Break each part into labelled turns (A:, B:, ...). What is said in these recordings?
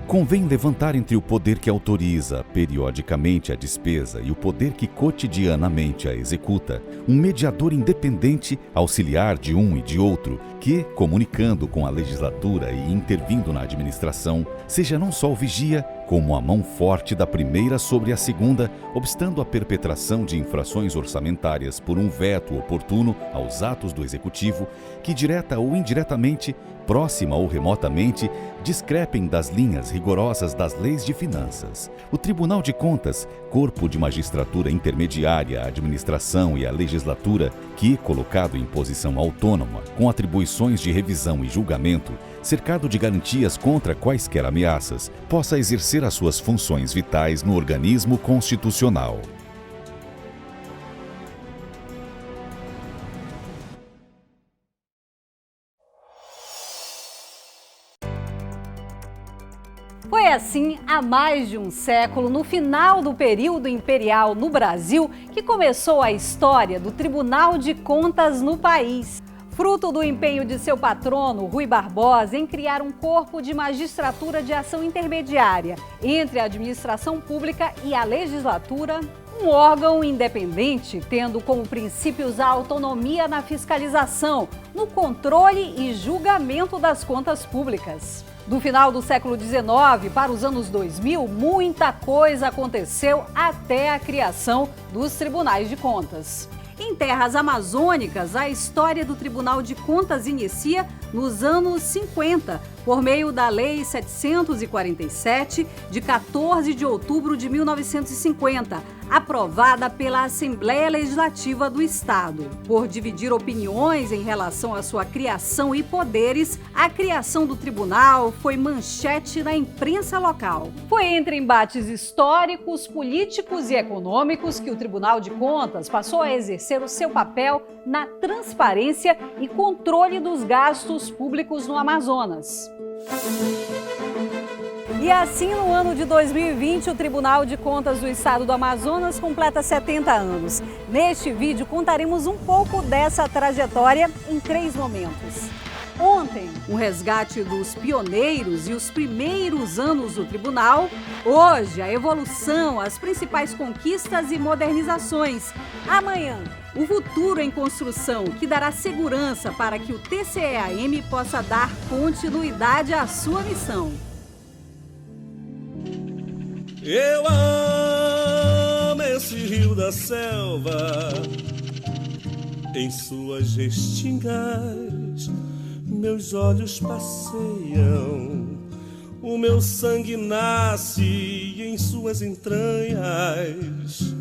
A: Convém levantar entre o poder que autoriza periodicamente a despesa e o poder que cotidianamente a executa, um mediador independente, auxiliar de um e de outro, que, comunicando com a legislatura e intervindo na administração, seja não só o vigia, como a mão forte da primeira sobre a segunda, obstando a perpetração de infrações orçamentárias por um veto oportuno aos atos do Executivo, que direta ou indiretamente, próxima ou remotamente, discrepem das linhas rigorosas das leis de finanças. O Tribunal de Contas, corpo de magistratura intermediária à administração e à legislatura, que, colocado em posição autônoma, com atribuições de revisão e julgamento, cercado de garantias contra quaisquer ameaças, possa exercer as suas funções vitais no organismo constitucional.
B: Foi assim há mais de um século, no final do período imperial no Brasil, que começou a história do Tribunal de Contas no país. Fruto do empenho de seu patrono, Rui Barbosa, em criar um corpo de magistratura de ação intermediária entre a administração pública e a legislatura, um órgão independente, tendo como princípios a autonomia na fiscalização, no controle e julgamento das contas públicas. Do final do século XIX para os anos 2000, muita coisa aconteceu até a criação dos tribunais de contas. Em terras amazônicas, a história do Tribunal de Contas inicia nos anos 50, por meio da Lei 747, de 14 de outubro de 1950, aprovada pela Assembleia Legislativa do Estado. Por dividir opiniões em relação à sua criação e poderes, a criação do tribunal foi manchete na imprensa local. Foi entre embates históricos, políticos e econômicos que o Tribunal de Contas passou a exercer o seu papel na transparência e controle dos gastos públicos no Amazonas. E assim, no ano de 2020, o Tribunal de Contas do Estado do Amazonas completa 70 anos. Neste vídeo, contaremos um pouco dessa trajetória em 3 momentos. Ontem, um resgate dos pioneiros e os primeiros anos do tribunal. Hoje, a evolução, as principais conquistas e modernizações. Amanhã, o futuro em construção, que dará segurança para que o TCEAM possa dar continuidade à sua missão.
C: Eu amo esse rio da selva, em suas restingas meus olhos passeiam, o meu sangue nasce em suas entranhas,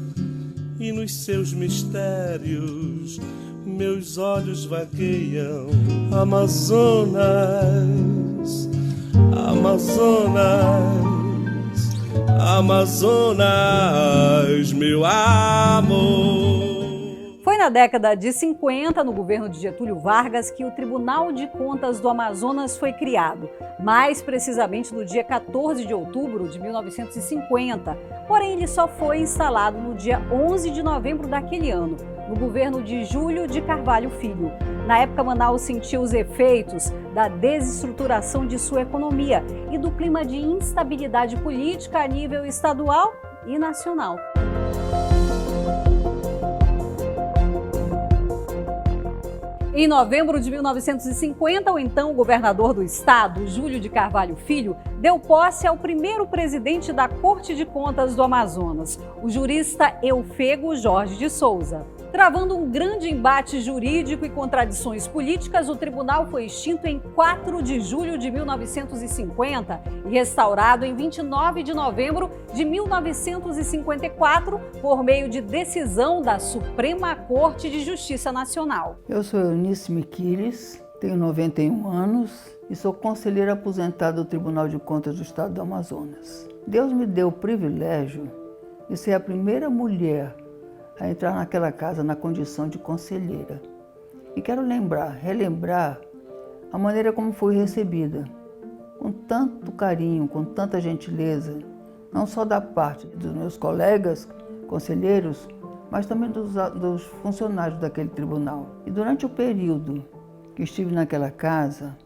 C: e nos seus mistérios meus olhos vagueiam. Amazonas, Amazonas, Amazonas, meu amor.
B: Foi na década de 50, no governo de Getúlio Vargas, que o Tribunal de Contas do Amazonas foi criado, mais precisamente no dia 14 de outubro de 1950. Porém, ele só foi instalado no dia 11 de novembro daquele ano, no governo de Júlio de Carvalho Filho. Na época, Manaus sentiu os efeitos da desestruturação de sua economia e do clima de instabilidade política a nível estadual e nacional. Em novembro de 1950, o então governador do estado, Júlio de Carvalho Filho, deu posse ao primeiro presidente da Corte de Contas do Amazonas, o jurista Eufego Jorge de Souza. Travando um grande embate jurídico e contradições políticas, o tribunal foi extinto em 4 de julho de 1950 e restaurado em 29 de novembro de 1954 por meio de decisão da Suprema Corte de Justiça Nacional.
D: Eu sou Eunice Miquiles, tenho 91 anos e sou conselheira aposentada do Tribunal de Contas do Estado do Amazonas. Deus me deu o privilégio de ser a primeira mulher a entrar naquela casa na condição de conselheira. E quero relembrar a maneira como fui recebida, com tanto carinho, com tanta gentileza, não só da parte dos meus colegas conselheiros, mas também dos funcionários daquele tribunal. E durante o período que estive naquela casa,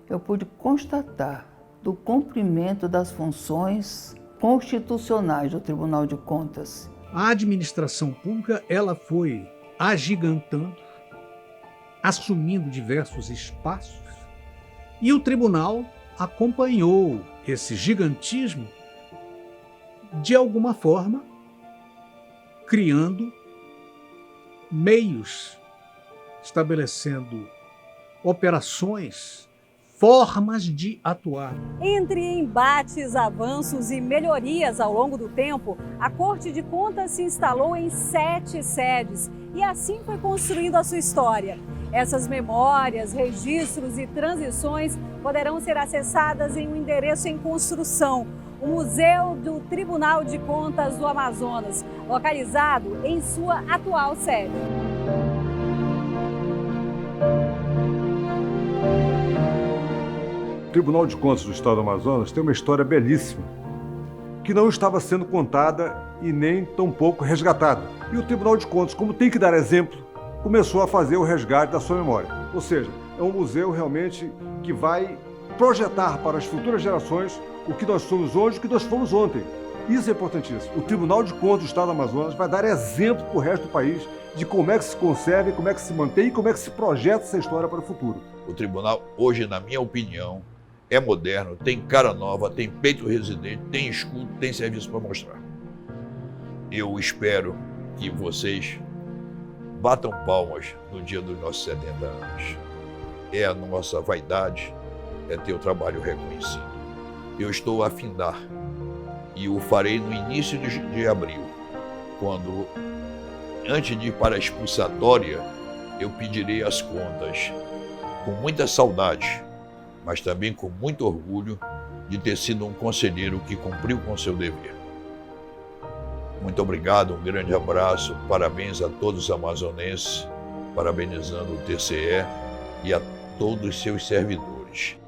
D: eu pude constatar do cumprimento das funções constitucionais do Tribunal de Contas.
E: A administração pública ela foi agigantando, assumindo diversos espaços, e o tribunal acompanhou esse gigantismo de alguma forma, criando meios, estabelecendo operações, formas de atuar.
B: Entre embates, avanços e melhorias ao longo do tempo, a Corte de Contas se instalou em 7 sedes e assim foi construindo a sua história. Essas memórias, registros e transições poderão ser acessadas em um endereço em construção, o Museu do Tribunal de Contas do Amazonas, localizado em sua atual sede.
F: O Tribunal de Contas do Estado do Amazonas tem uma história belíssima, que não estava sendo contada e nem tampouco resgatada. E o Tribunal de Contas, como tem que dar exemplo, começou a fazer o resgate da sua memória. Ou seja, é um museu realmente que vai projetar para as futuras gerações o que nós somos hoje e o que nós fomos ontem. Isso é importantíssimo. O Tribunal de Contas do Estado do Amazonas vai dar exemplo para o resto do país de como é que se conserva, como é que se mantém e como é que se projeta essa história para o futuro.
G: O tribunal, hoje, na minha opinião, é moderno, tem cara nova, tem peito residente, tem escudo, tem serviço para mostrar. Eu espero que vocês batam palmas no dia dos nossos 70 anos. É a nossa vaidade, é ter o trabalho reconhecido. Eu estou a findar e o farei no início de abril, quando, antes de ir para a expulsatória, eu pedirei as contas com muita saudade, mas também com muito orgulho de ter sido um conselheiro que cumpriu com seu dever. Muito obrigado, um grande abraço, parabéns a todos os amazonenses, parabenizando o TCE e a todos os seus servidores.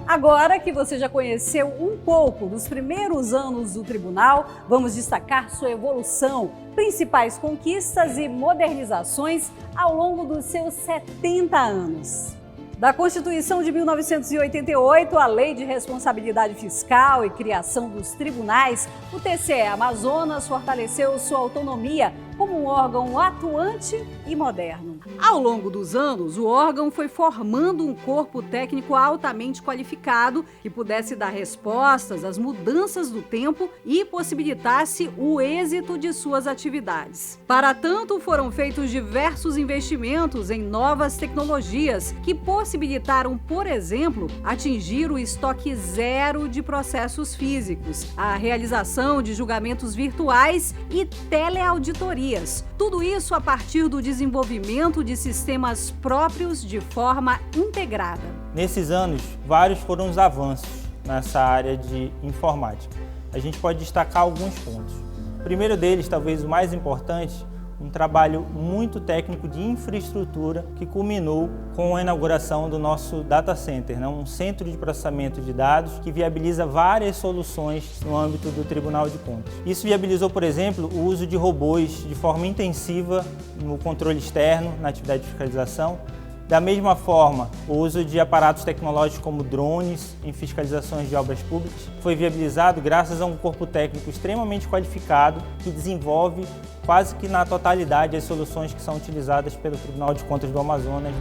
B: Agora que você já conheceu um pouco dos primeiros anos do tribunal, vamos destacar sua evolução, principais conquistas e modernizações ao longo dos seus 70 anos. Da Constituição de 1988, a Lei de Responsabilidade Fiscal e Criação dos Tribunais, o TCE Amazonas fortaleceu sua autonomia como um órgão atuante e moderno. Ao longo dos anos, o órgão foi formando um corpo técnico altamente qualificado que pudesse dar respostas às mudanças do tempo e possibilitasse o êxito de suas atividades. Para tanto, foram feitos diversos investimentos em novas tecnologias que possibilitaram, por exemplo, atingir o estoque zero de processos físicos, a realização de julgamentos virtuais e teleauditorias. Tudo isso a partir do desenvolvimento de sistemas próprios de forma integrada.
H: Nesses anos, vários foram os avanços nessa área de informática. A gente pode destacar alguns pontos. O primeiro deles, talvez o mais importante, um trabalho muito técnico de infraestrutura que culminou com a inauguração do nosso data center, um centro de processamento de dados que viabiliza várias soluções no âmbito do Tribunal de Contas. Isso viabilizou, por exemplo, o uso de robôs de forma intensiva no controle externo, na atividade de fiscalização. Da mesma forma, o uso de aparatos tecnológicos como drones em fiscalizações de obras públicas foi viabilizado graças a um corpo técnico extremamente qualificado que desenvolve quase que na totalidade as soluções que são utilizadas pelo Tribunal de Contas do Amazonas.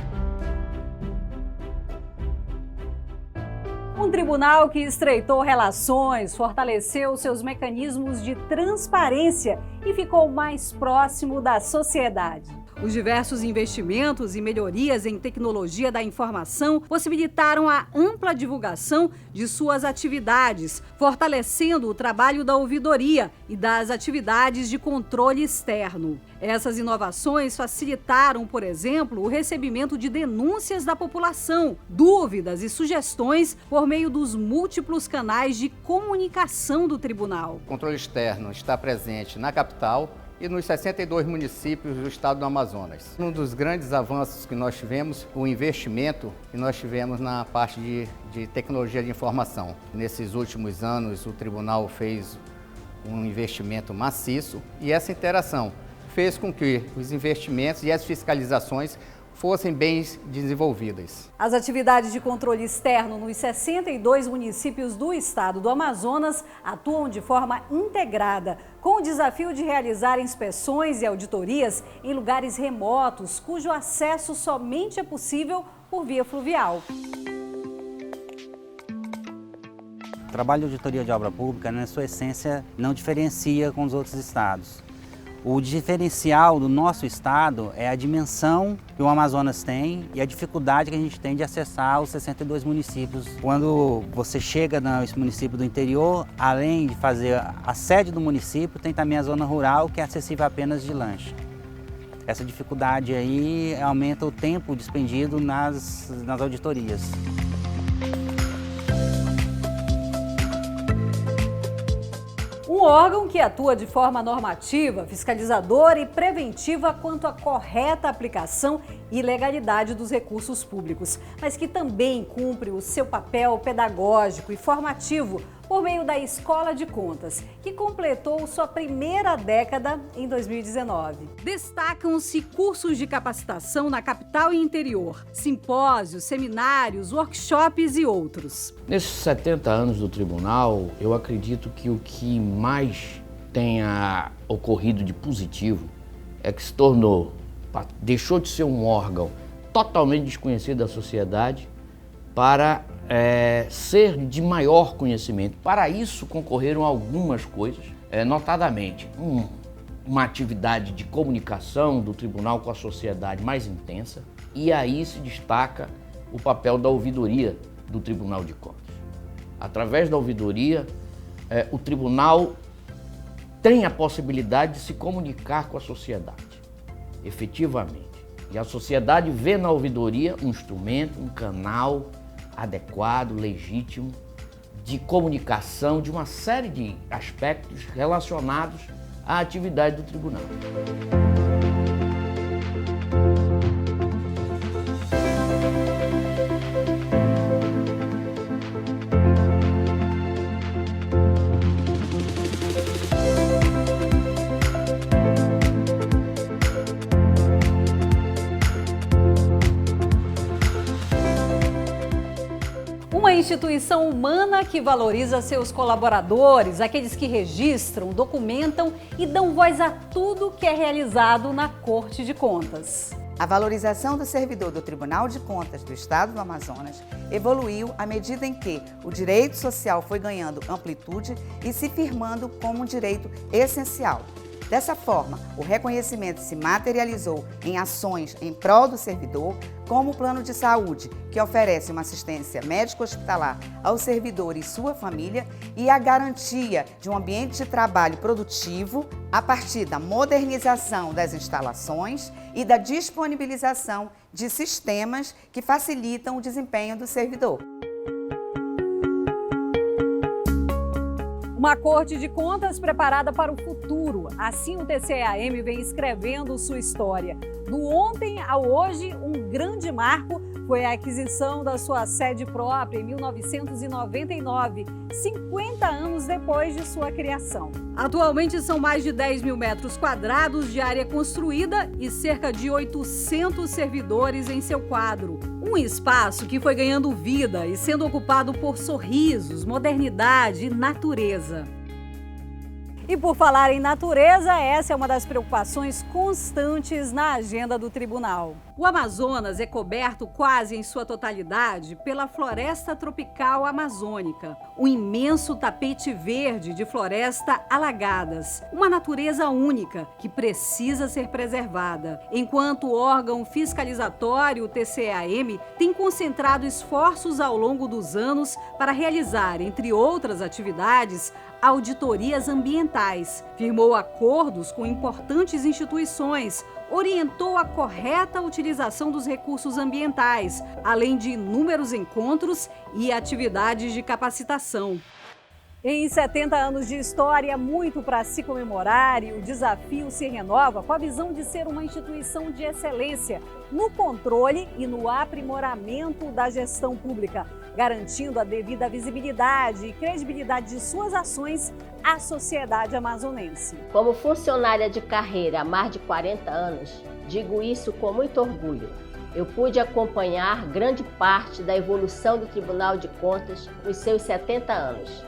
B: Um tribunal que estreitou relações, fortaleceu seus mecanismos de transparência e ficou mais próximo da sociedade. Os diversos investimentos e melhorias em tecnologia da informação possibilitaram a ampla divulgação de suas atividades, fortalecendo o trabalho da ouvidoria e das atividades de controle externo. Essas inovações facilitaram, por exemplo, o recebimento de denúncias da população, dúvidas e sugestões por meio dos múltiplos canais de comunicação do tribunal.
I: O controle externo está presente na capital e nos 62 municípios do estado do Amazonas. Um dos grandes avanços que nós tivemos, o investimento que nós tivemos na parte de tecnologia de informação. Nesses últimos anos, o tribunal fez um investimento maciço e essa interação fez com que os investimentos e as fiscalizações fossem bem desenvolvidas.
B: As atividades de controle externo nos 62 municípios do estado do Amazonas atuam de forma integrada, com o desafio de realizar inspeções e auditorias em lugares remotos, cujo acesso somente é possível por via fluvial.
J: O trabalho de auditoria de obra pública, na sua essência, não diferencia com os outros estados. O diferencial do nosso estado é a dimensão que o Amazonas tem e a dificuldade que a gente tem de acessar os 62 municípios. Quando você chega nesse município do interior, além de fazer a sede do município, tem também a zona rural, que é acessível apenas de lancha. Essa dificuldade aí aumenta o tempo despendido nas auditorias.
B: Um órgão que atua de forma normativa, fiscalizadora e preventiva quanto à correta aplicação e legalidade dos recursos públicos, mas que também cumpre o seu papel pedagógico e formativo por meio da Escola de Contas, que completou sua primeira década em 2019. Destacam-se cursos de capacitação na capital e interior, simpósios, seminários, workshops e outros.
K: Nesses 70 anos do tribunal, eu acredito que o que mais tenha ocorrido de positivo é que se tornou, deixou de ser um órgão totalmente desconhecido da sociedade para ser de maior conhecimento. Para isso concorreram algumas coisas, notadamente uma atividade de comunicação do tribunal com a sociedade mais intensa, e aí se destaca o papel da ouvidoria do Tribunal de Contas. Através da ouvidoria, o tribunal tem a possibilidade de se comunicar com a sociedade, efetivamente. E a sociedade vê na ouvidoria um instrumento, um canal adequado, legítimo, de comunicação de uma série de aspectos relacionados à atividade do tribunal.
B: Uma instituição humana que valoriza seus colaboradores, aqueles que registram, documentam e dão voz a tudo que é realizado na Corte de Contas.
L: A valorização do servidor do Tribunal de Contas do Estado do Amazonas evoluiu à medida em que o direito social foi ganhando amplitude e se firmando como um direito essencial. Dessa forma, o reconhecimento se materializou em ações em prol do servidor, como o plano de saúde, que oferece uma assistência médico-hospitalar ao servidor e sua família, e a garantia de um ambiente de trabalho produtivo a partir da modernização das instalações e da disponibilização de sistemas que facilitam o desempenho do servidor.
B: Uma Corte de Contas preparada para o futuro. Assim, o TCE-AM vem escrevendo sua história. Do ontem ao hoje, um grande marco foi a aquisição da sua sede própria em 1999, 50 anos depois de sua criação. Atualmente são mais de 10 mil metros quadrados de área construída e cerca de 800 servidores em seu quadro. Um espaço que foi ganhando vida e sendo ocupado por sorrisos, modernidade e natureza. E por falar em natureza, essa é uma das preocupações constantes na agenda do tribunal. O Amazonas é coberto quase em sua totalidade pela floresta tropical amazônica, um imenso tapete verde de floresta alagadas, uma natureza única que precisa ser preservada. Enquanto o órgão fiscalizatório, o TCE-AM, tem concentrado esforços ao longo dos anos para realizar, entre outras atividades, auditorias ambientais, firmou acordos com importantes instituições, orientou a correta utilização dos recursos ambientais, além de inúmeros encontros e atividades de capacitação. Em 70 anos de história, muito para se comemorar, e o desafio se renova com a visão de ser uma instituição de excelência no controle e no aprimoramento da gestão pública, garantindo a devida visibilidade e credibilidade de suas ações à sociedade amazonense.
M: Como funcionária de carreira há mais de 40 anos, digo isso com muito orgulho. Eu pude acompanhar grande parte da evolução do Tribunal de Contas nos seus 70 anos.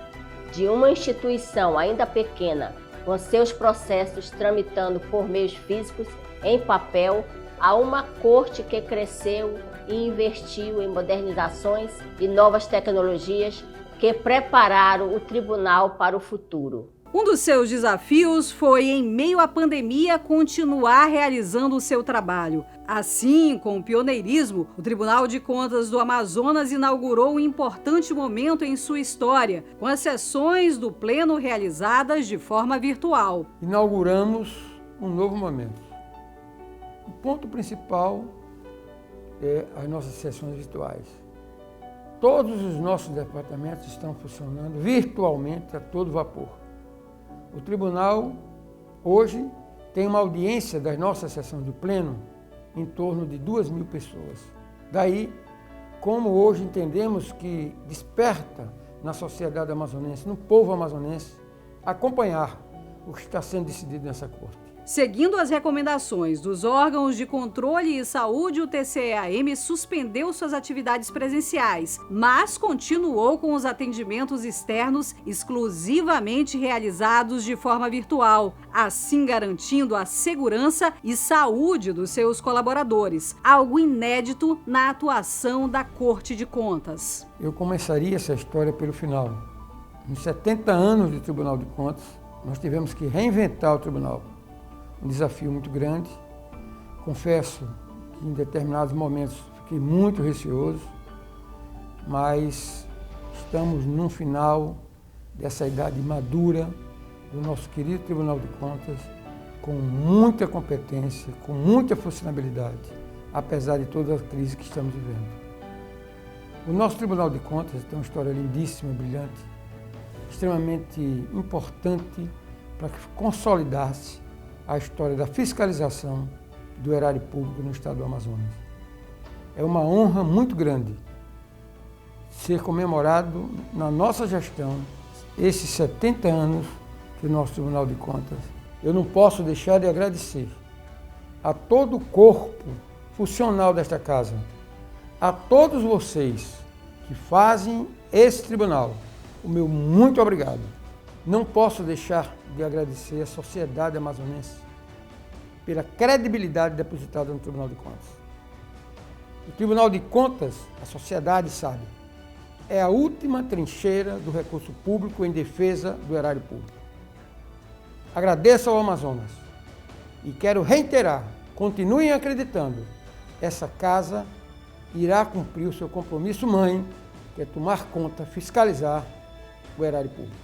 M: De uma instituição ainda pequena, com seus processos tramitando por meios físicos, em papel, a uma corte que cresceu e investiu em modernizações e novas tecnologias que prepararam o tribunal para o futuro.
B: Um dos seus desafios foi, em meio à pandemia, continuar realizando o seu trabalho. Assim, com pioneirismo, o Tribunal de Contas do Amazonas inaugurou um importante momento em sua história, com as sessões do Pleno realizadas de forma virtual.
N: Inauguramos um novo momento. O ponto principal é as nossas sessões virtuais. Todos os nossos departamentos estão funcionando virtualmente a todo vapor. O tribunal, hoje, tem uma audiência das nossas sessões do Pleno em torno de 2.000 pessoas. Daí, como hoje entendemos que desperta na sociedade amazonense, no povo amazonense, acompanhar o que está sendo decidido nessa corte.
B: Seguindo as recomendações dos órgãos de controle e saúde, o TCEAM suspendeu suas atividades presenciais, mas continuou com os atendimentos externos exclusivamente realizados de forma virtual, assim garantindo a segurança e saúde dos seus colaboradores, algo inédito na atuação da Corte de Contas.
N: Eu começaria essa história pelo final. Nos 70 anos do Tribunal de Contas, nós tivemos que reinventar o tribunal. Um desafio muito grande. Confesso que em determinados momentos fiquei muito receoso, mas estamos no final dessa idade madura do nosso querido Tribunal de Contas, com muita competência, com muita funcionalidade, apesar de toda a crise que estamos vivendo. O nosso Tribunal de Contas tem uma história lindíssima, brilhante, extremamente importante para que consolidasse a história da fiscalização do erário público no estado do Amazonas. É uma honra muito grande ser comemorado na nossa gestão esses 70 anos do nosso Tribunal de Contas. Eu não posso deixar de agradecer a todo o corpo funcional desta casa, a todos vocês que fazem esse tribunal, o meu muito obrigado. Não posso deixar de agradecer à sociedade amazonense pela credibilidade depositada no Tribunal de Contas. O Tribunal de Contas, a sociedade sabe, é a última trincheira do recurso público em defesa do erário público. Agradeço ao Amazonas e quero reiterar, continuem acreditando, essa casa irá cumprir o seu compromisso mãe, que é tomar conta, fiscalizar o erário público.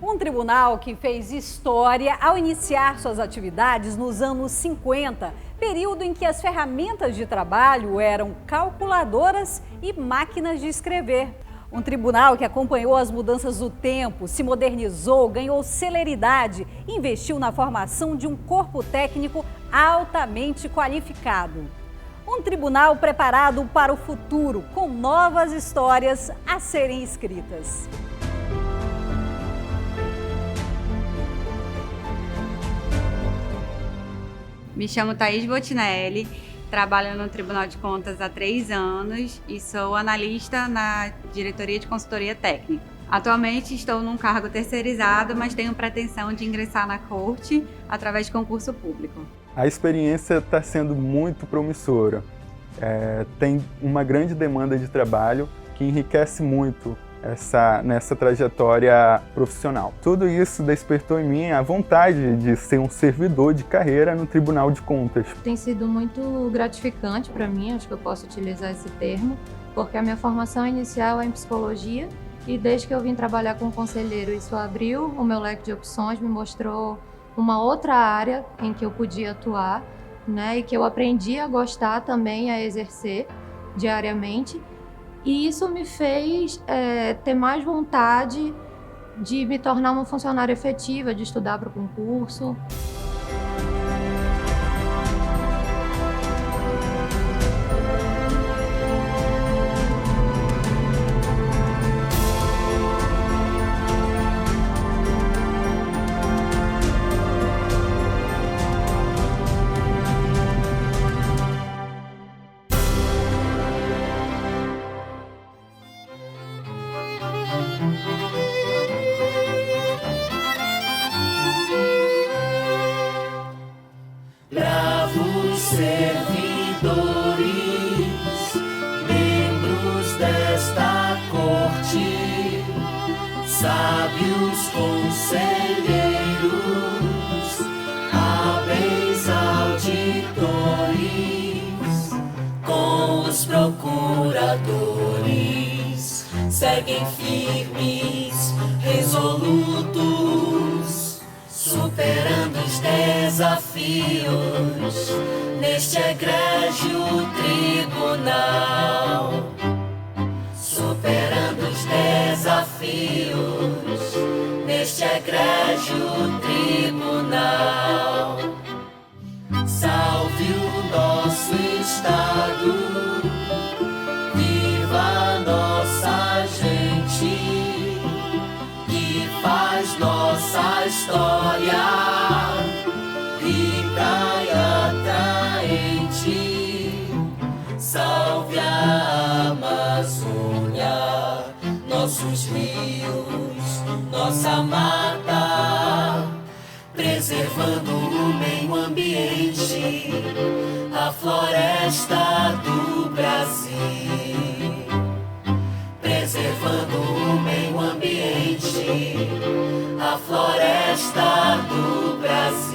B: Um tribunal que fez história ao iniciar suas atividades nos anos 50, período em que as ferramentas de trabalho eram calculadoras e máquinas de escrever. Um tribunal que acompanhou as mudanças do tempo, se modernizou, ganhou celeridade e investiu na formação de um corpo técnico altamente qualificado. Um tribunal preparado para o futuro, com novas histórias a serem escritas.
O: Me chamo Thaís Botinelli, trabalho no Tribunal de Contas há 3 anos e sou analista na Diretoria de Consultoria Técnica. Atualmente estou num cargo terceirizado, mas tenho pretensão de ingressar na Corte através de concurso público.
P: A experiência está sendo muito promissora. Tem uma grande demanda de trabalho que enriquece muito nessa trajetória profissional. Tudo isso despertou em mim a vontade de ser um servidor de carreira no Tribunal de Contas.
Q: Tem sido muito gratificante para mim, acho que eu posso utilizar esse termo, porque a minha formação inicial é em psicologia e desde que eu vim trabalhar com conselheiro, isso abriu o meu leque de opções, me mostrou uma outra área em que eu podia atuar, né, e que eu aprendi a gostar também, a exercer diariamente. E isso me fez ter mais vontade de me tornar uma funcionária efetiva, de estudar para o concurso.
R: trabalhadores seguem firmes, resolutos, superando os desafios neste egrégio tribunal. Superando os desafios neste egrégio tribunal. Salve o nosso Estado, viva a nossa gente, que faz nossa história rica e atraente. Salve a Amazônia, nossos rios, nossa mata, preservando o meio ambiente, a floresta do Brasil. Preservando o meio ambiente, a floresta do Brasil.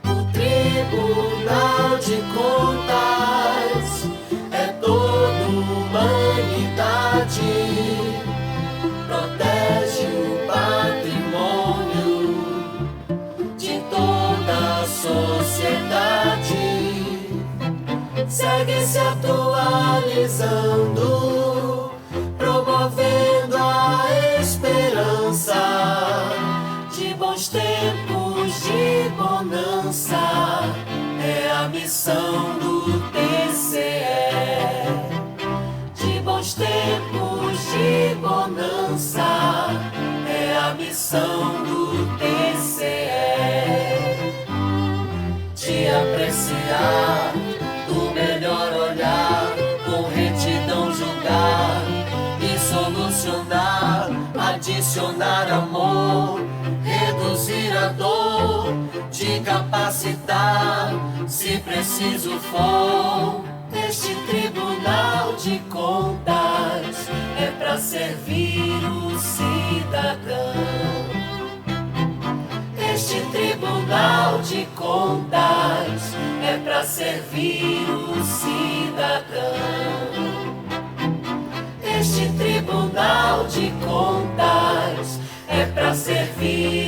R: O Tribunal de Contas é toda humanidade, protege o patrimônio de toda a sociedade, segue se atualizando, promovendo a esperança de bons tempos de bonança. É a missão do TCE, de bons tempos de bonança. É a missão do TCE, de apreciar do melhor olhar, com retidão julgar e solucionar, adicionar amor, reduzir a dor, de capacitar, se preciso for. Este Tribunal de Contas é para servir o cidadão. Este Tribunal de Contas é para servir o cidadão. Este Tribunal de Contas é para servir